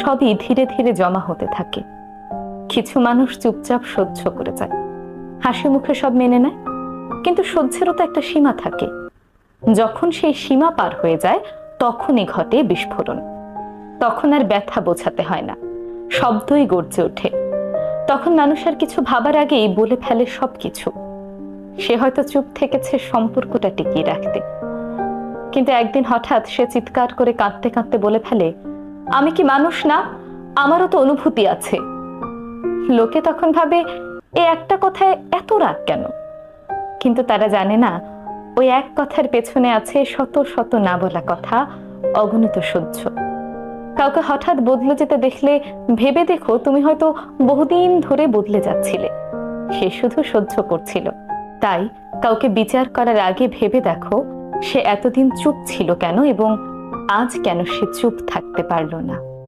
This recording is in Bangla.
সবই ধীরে ধীরে জমা হতে থাকে। কিছু মানুষ চুপচাপ সহ্য করে যায়, হাসি মুখে সব মেনে নেয়, কিন্তু সহ্যেরও তো একটা সীমা থাকে। যখন সেই সীমা পার হয়ে যায় তখনই ঘটে বিস্ফোরণ। তখন আর ব্যথা বোঝাতে হয় না, শব্দই গর্জে ওঠে। তখন মানুষ আর কিছু ভাবার আগেই বলে ফেলে সবকিছু। সে হয়তো চুপ থেকেছে সম্পর্কটা টিকিয়ে রাখতে, কিন্তু একদিন হঠাৎ সে চিৎকার করে কাঁদতে কাঁদতে বলে ফেলে, আমি কি মানুষ না? আমারও তো অনুভূতি আছে। লোকে তখন ভাবে, এ একটা কথায় এত রাগ কেন? কিন্তু তারা জানে না, ওই এক কথার পেছনে আছে শত শত না বলা কথা, অগণিত সহ্য। কাউকে হঠাৎ বদলে যেতে দেখলে ভেবে দেখো, তুমি হয়তো বহুদিন ধরে বদলে যাচ্ছিলে, সে শুধু সহ্য করছিল। তাই কাউকে বিচার করার আগে ভেবে দেখো, সে এতদিন চুপ ছিল কেন এবং আজ কেন সে চুপ থাকতে পারল না।